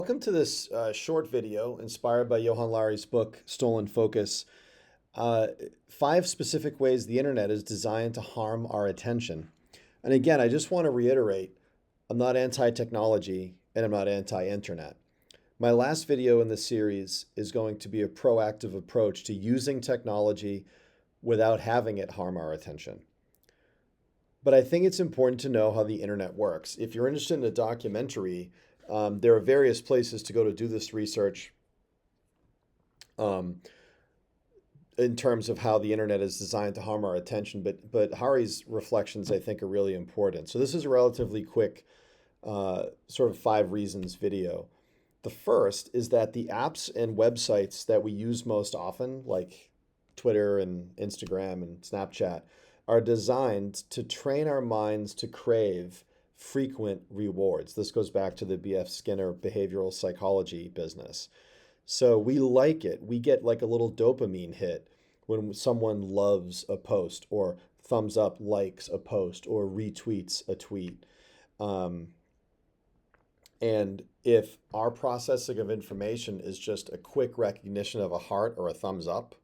Welcome to this short video inspired by Johann book, Stolen Focus. Uh, 5 specific ways the internet is designed to harm our attention. And again, I just want to reiterate, I'm not anti-technology and I'm not anti-internet. My last video in this series is going to be a proactive approach to using technology without having it harm our attention. But I think it's important to know how the internet works. If you're interested in a documentary, there are various places to go to do this research um, in terms of how the internet is designed to harm our attention. But Hari's reflections, I think, are really important. So this is a relatively quick sort of 5 reasons video. The first is that the apps and websites that we use most often, like Twitter and Instagram and Snapchat, are designed to train our minds to crave frequent rewards. This goes back to the B.F. Skinner behavioral psychology business. So we like it. We get like a little dopamine hit when someone loves a post or thumbs up, likes a post, or retweets a tweet. Um, and if our processing of information is just a quick recognition of a heart or a thumbs up,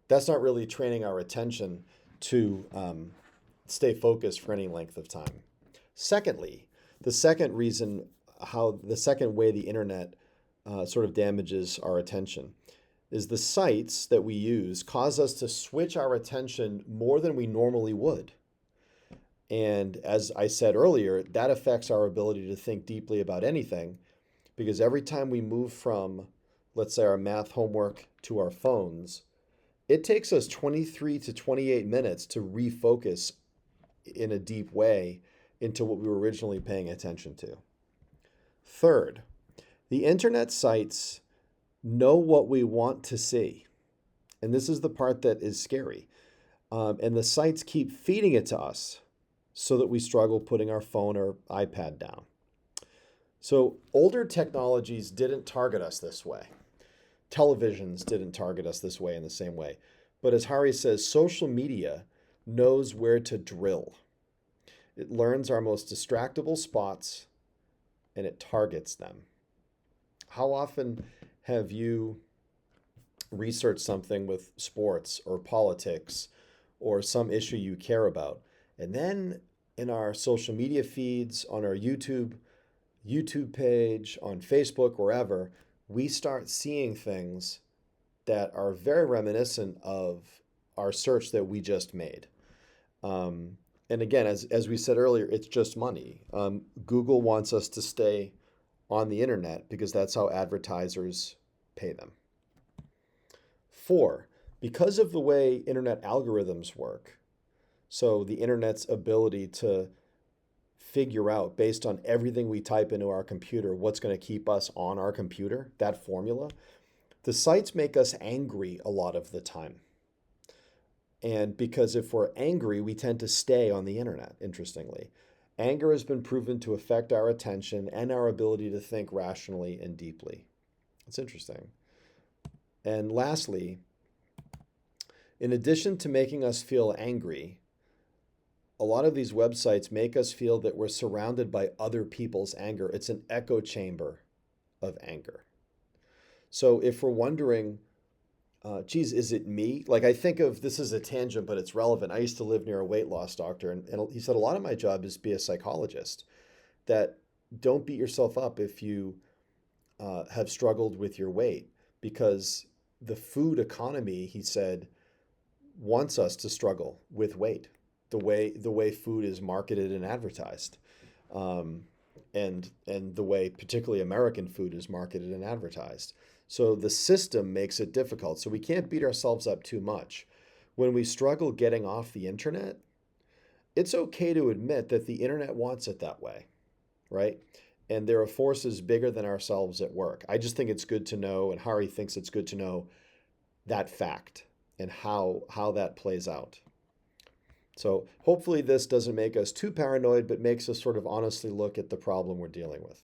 that's not really training our attention to stay focused for any length of time. Secondly, the second reason the second way the internet sort of damages our attention is the sites that we use cause us to switch our attention more than we normally would. And as I said earlier, that affects our ability to think deeply about anything because every time we move from, let's say, our math homework to our phones, it takes us 23 to 28 minutes to refocus in a deep way into what we were originally paying attention to. Third, the internet sites know what we want to see. And this is the part that is scary. And the sites keep feeding it to us so that we struggle putting our phone or iPad down. So older technologies didn't target us this way. Televisions didn't target us this way in the same way. But as Hari says, social media knows where to drill. It learns our most distractible spots and it targets them. How often have you researched something with sports or politics or some issue you care about? And then in our social media feeds, on our YouTube page, on Facebook, wherever, we start seeing things that are very reminiscent of our search that we just made. And again, as we said earlier, it's just money. Google wants us to stay on the internet because that's how advertisers pay them. 4, because of the way internet algorithms work, so the internet's ability to figure out based on everything we type into our computer what's going to keep us on our computer, that formula, the sites make us angry a lot of the time. And because if we're angry, we tend to stay on the internet, interestingly. Anger has been proven to affect our attention and our ability to think rationally and deeply. It's interesting. And lastly, in addition to making us feel angry, a lot of these websites make us feel that we're surrounded by other people's anger. It's an echo chamber of anger. So if we're wondering, geez, is it me? Like I think of this as a tangent, but it's relevant. I used to live near a weight loss doctor, and he said a lot of my job is to be a psychologist. That don't beat yourself up if you have struggled with your weight, because the food economy, he said, wants us to struggle with weight. The way food is marketed and advertised, and the way particularly American food is marketed and advertised. So the system makes it difficult. So we can't beat ourselves up too much. When we struggle getting off the internet, it's okay to admit that the internet wants it that way, right? And there are forces bigger than ourselves at work. I just think it's good to know, and Hari thinks it's good to know that fact and how that plays out. So hopefully this doesn't make us too paranoid, but makes us sort of honestly look at the problem we're dealing with.